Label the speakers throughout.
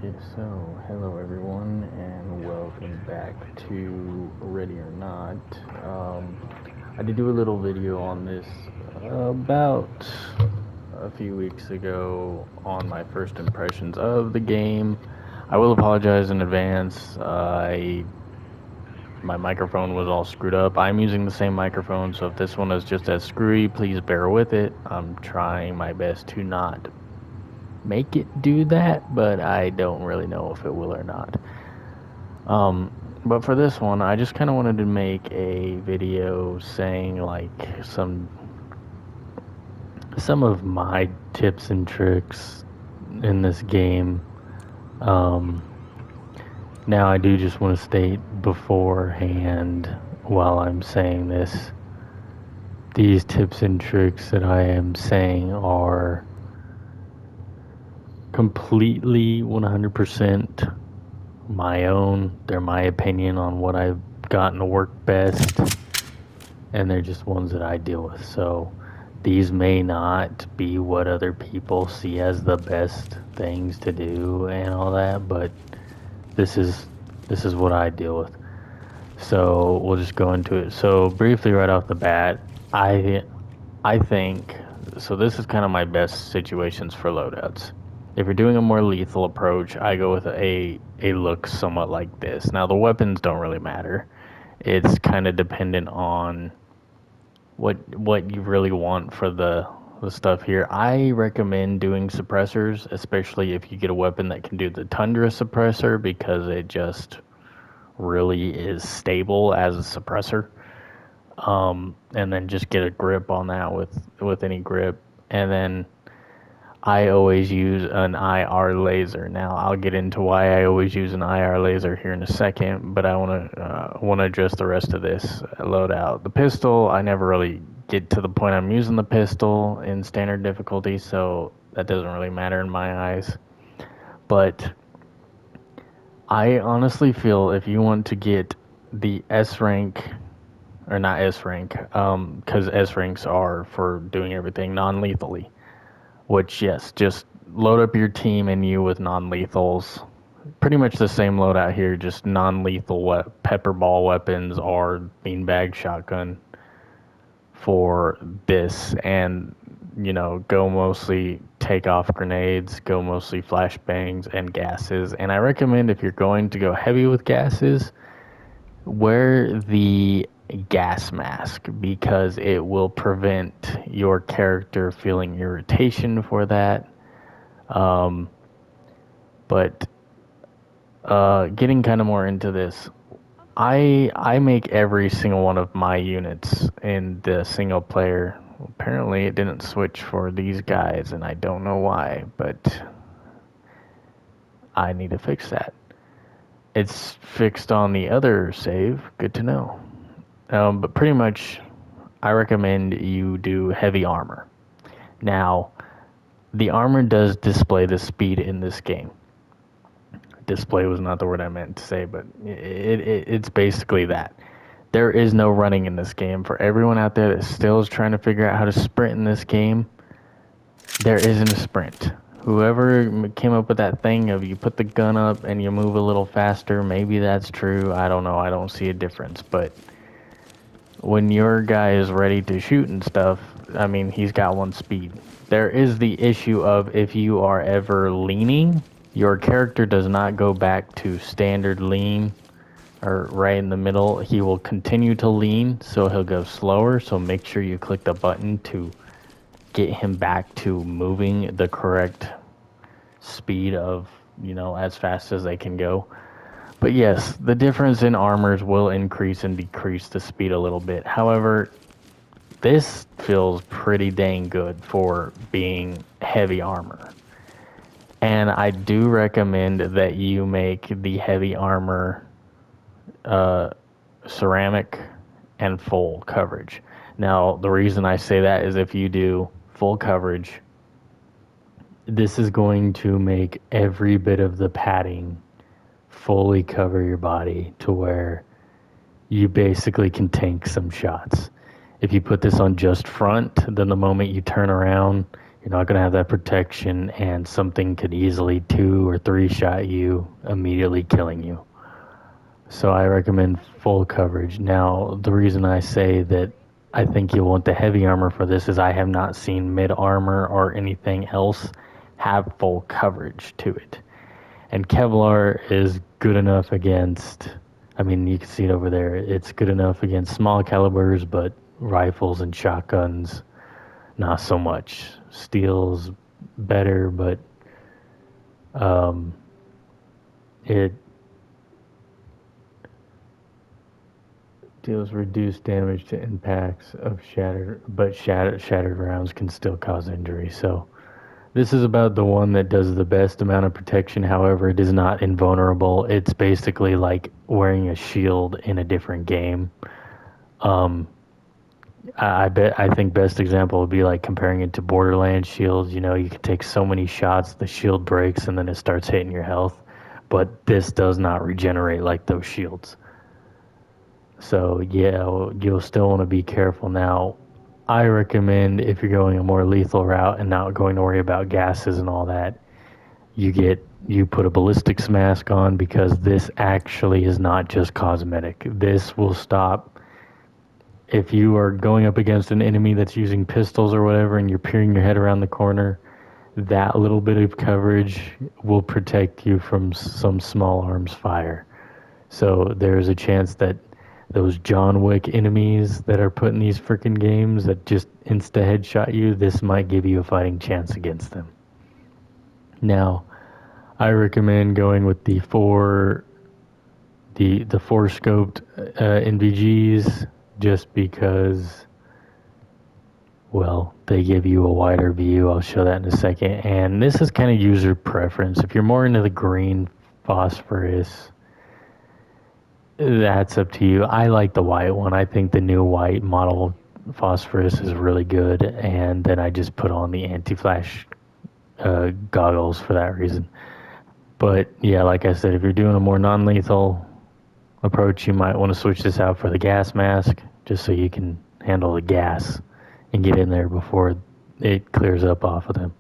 Speaker 1: Okay, so hello everyone, and welcome back to Ready or Not. Um, I did do a little video on this about a few weeks ago on my first impressions of the game. I will apologize in advance. My microphone was all screwed up. I'm using the same microphone, so if this one is just as screwy, please bear with it. I'm trying my best to not make it do that, but I don't really know if it will or not. Um, but for this one, I just kind of wanted to make a video saying like some of my tips and tricks in this game. Um, Now I do just want to state beforehand while I'm saying this, these tips and tricks that I am saying are completely 100% my own. They're my opinion on what I've gotten to work best, and they're just ones that I deal with. So these may not be what other people see as the best things to do and all that, but this is what I deal with. So we'll just go into it. So briefly right off the bat, I think so this is kind of my best situations for loadouts. If you're doing a more lethal approach, I go with a look somewhat like this. Now the weapons don't really matter. It's kind of dependent on what you really want for the stuff here. I recommend doing suppressors, especially if you get a weapon that can do the Tundra suppressor because it just really is stable as a suppressor. And then just get a grip on that with any grip. And then I always use an IR laser. Now I'll get into why I always use an IR laser here in a second, but I want to address the rest of this loadout. The pistol, I never really get to the point I'm using the pistol in standard difficulty, so that doesn't really matter in my eyes. But I honestly feel if you want to get the S rank, or not S rank, because S ranks are for doing everything non-lethally. Which, yes, just load up your team and you with non-lethals. Pretty much the same loadout here, just non-lethal pepper ball weapons or beanbag shotgun for this, and go mostly take off grenades, go mostly flashbangs and gases. And I recommend if you're going to go heavy with gases, wear the gas mask because it will prevent your character feeling irritation for that. Um, but getting kind of more into this, I make every single one of my units in the single player. Apparently, it didn't switch for these guys, and I don't know why, but I need to fix that. It's fixed on the other save. Good to know. But pretty much, I recommend you do heavy armor. Now, the armor does display the speed in this game. Display was not the word I meant to say, but it's basically that. There is no running in this game. For everyone out there that still is trying to figure out how to sprint in this game, there isn't a sprint. Whoever came up with that thing of you put the gun up and you move a little faster, maybe that's true. I don't know. I don't see a difference. But when your guy is ready to shoot and stuff, I mean, he's got one speed. There is the issue of if you are ever leaning, your character does not go back to standard lean or right in the middle. He will continue to lean, so he'll go slower. So make sure you click the button to get him back to moving the correct speed of, as fast as they can go. But yes, the difference in armors will increase and decrease the speed a little bit. However, this feels pretty dang good for being heavy armor. And I do recommend that you make the heavy armor ceramic and full coverage. Now, the reason I say that is if you do full coverage, this is going to make every bit of the padding fully cover your body to where you basically can tank some shots. If you put this on just front, then the moment you turn around, You're not going to have that protection, and something could easily 2 or 3 shot you, immediately killing you. So I recommend full coverage. Now, the reason I say that I think you'll want the heavy armor for this is I have not seen mid armor or anything else have full coverage to it. And Kevlar is good enough against, I mean, you can see it over there, it's good enough against small calibers, but rifles and shotguns, not so much. Steel's better, but it deals reduced damage to impacts of shattered, but shattered rounds can still cause injury. So this is about the one that does the best amount of protection. However, it is not invulnerable. It's basically like wearing a shield in a different game. I think best example would be like comparing it to Borderlands shields. You know, you can take so many shots, the shield breaks, and then it starts hitting your health. But this does not regenerate like those shields. So yeah, you'll still want to be careful. Now, I recommend if you're going a more lethal route and not going to worry about gases and all that, you put a ballistics mask on, because this actually is not just cosmetic. This will stop if you are going up against an enemy that's using pistols or whatever and you're peering your head around the corner. That little bit of coverage will protect you from some small arms fire. So there's a chance that those John Wick enemies that are put in these freaking games that just insta headshot you, this might give you a fighting chance against them. Now, I recommend going with the four scoped NVGs, just because, well, they give you a wider view. I'll show that in a second. And this is kind of user preference. If you're more into the green phosphorus, that's up to you. I like the white one. I think the new white model phosphorus is really good, and then I just put on the anti-flash goggles for that reason. But yeah, like I said, if you're doing a more non-lethal approach, you might want to switch this out for the gas mask, just so you can handle the gas and get in there before it clears up off of them.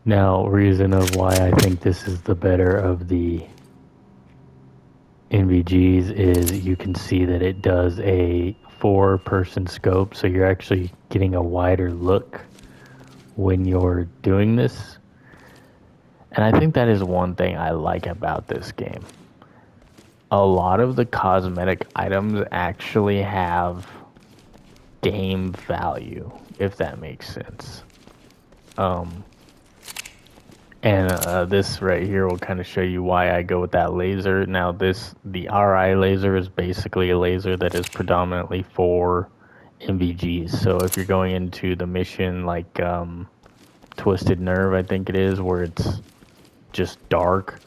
Speaker 1: Now, reason of why I think this is the better of the NVGs is you can see that it does a 4-person scope, so you're actually getting a wider look when you're doing this. And I think that is one thing I like about this game. A lot of the cosmetic items actually have game value, if that makes sense. And this right here will kind of show you why I go with that laser. Now the RI laser is basically a laser that is predominantly for NVGs. So if you're going into the mission like Twisted Nerve, I think it is, where it's just dark,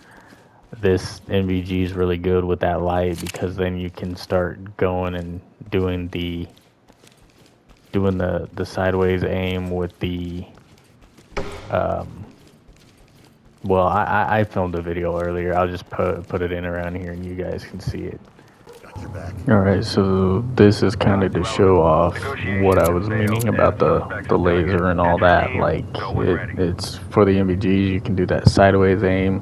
Speaker 1: this NVG is really good with that light, because then you can start going and doing the sideways aim with the well, I filmed a video earlier. I'll just put it in around here and you guys can see it. Alright, so this is kind of to show off what I was meaning about the laser and all that. Like, it's for the NVGs, you can do that sideways aim,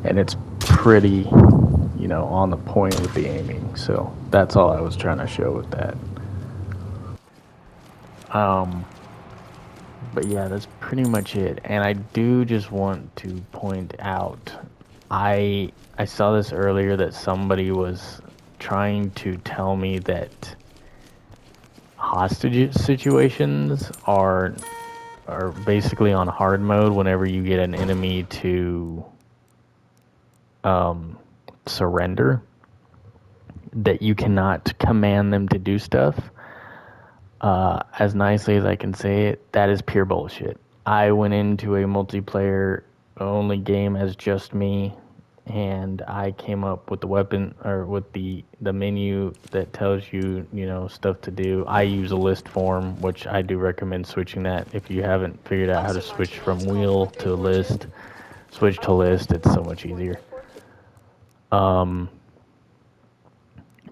Speaker 1: and it's pretty, on the point with the aiming. So that's all I was trying to show with that. But yeah, that's pretty much it. And I do just want to point out, I saw this earlier, that somebody was trying to tell me that hostage situations are basically on hard mode whenever you get an enemy to surrender, that you cannot command them to do stuff. As nicely as I can say it, that is pure bullshit. I went into a multiplayer only game as just me, and I came up with the weapon, or with the menu that tells you, stuff to do. I use a list form, which I do recommend switching that. If you haven't figured out how to switch from wheel to list, switch to list. It's so much easier.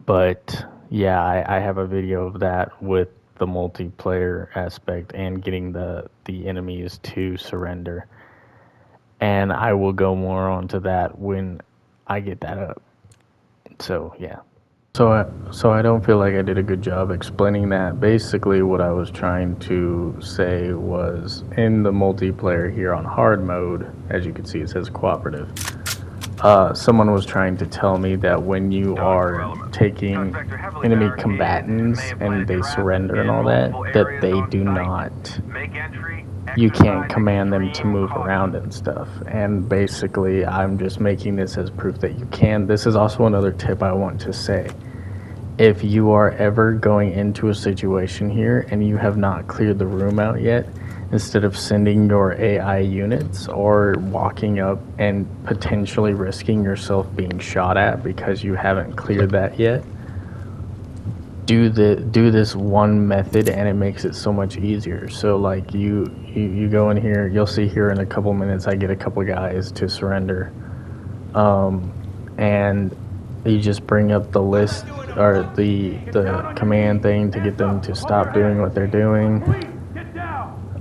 Speaker 1: But yeah, I have a video of that with the multiplayer aspect and getting the enemies to surrender. And I will go more onto that when I get that up. So yeah. So I don't feel like I did a good job explaining that. Basically, what I was trying to say was in the multiplayer here on hard mode, as you can see, it says cooperative. Someone was trying to tell me that when you are taking enemy combatants and they surrender and all that, that they do not, you can't command them to move around and stuff. And basically, I'm just making this as proof that you can. This is also another tip I want to say. If you are ever going into a situation here and you have not cleared the room out yet, instead of sending your AI units or walking up and potentially risking yourself being shot at because you haven't cleared that yet, do this one method and it makes it so much easier. So like you go in here, you'll see here in a couple minutes I get a couple guys to surrender, and you just bring up the list or the command thing to get them to stop doing what they're doing.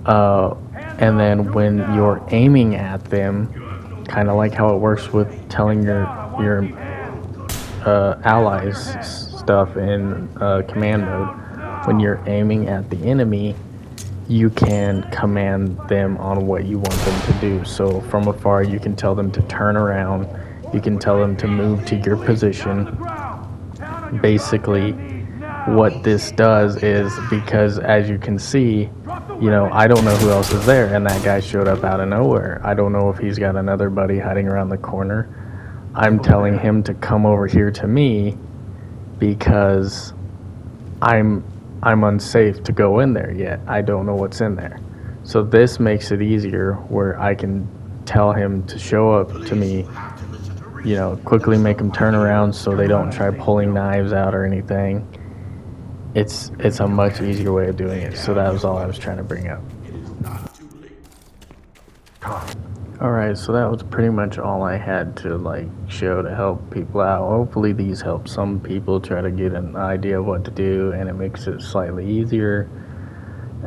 Speaker 1: And then when you're aiming at them, kind of like how it works with telling your allies stuff in command mode, when you're aiming at the enemy, you can command them on what you want them to do. So from afar, you can tell them to turn around, you can tell them to move to your position. Basically, what this does is, because as you can see, you know, I don't know who else is there, and that guy showed up out of nowhere. I don't know if he's got another buddy hiding around the corner. I'm telling him to come over here to me because I'm unsafe to go in there yet. I don't know what's in there. So this makes it easier where I can tell him to show up to me, you know, quickly make them turn around so they don't try pulling knives out or anything. It's a much easier way of doing it. So that was all I was trying to bring up. Alright, so that was pretty much all I had to like show to help people out. Hopefully these help some people try to get an idea of what to do, and it makes it slightly easier.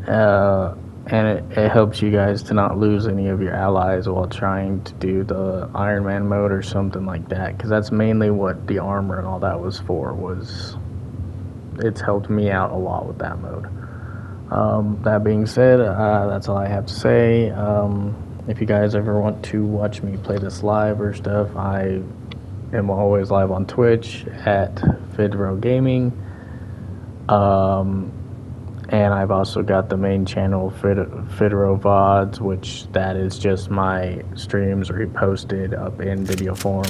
Speaker 1: And it helps you guys to not lose any of your allies while trying to do the Iron Man mode or something like that, because that's mainly what the armor and all that was for. It's helped me out a lot with that mode. That being said, that's all I have to say. If you guys ever want to watch me play this live or stuff, I am always live on Twitch at Fidro Gaming. And I've also got the main channel, Fidro VODs, which that is just my streams reposted up in video form.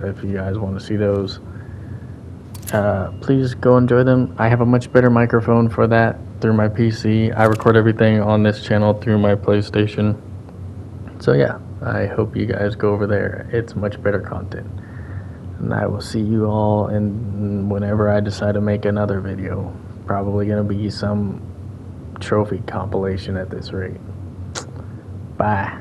Speaker 1: If you guys want to see those, please go enjoy them. I have a much better microphone for that through my PC. I record everything on this channel through my PlayStation. So yeah, I hope you guys go over there. It's much better content. And I will see you all in whenever I decide to make another video. Probably gonna be some trophy compilation at this rate. Bye.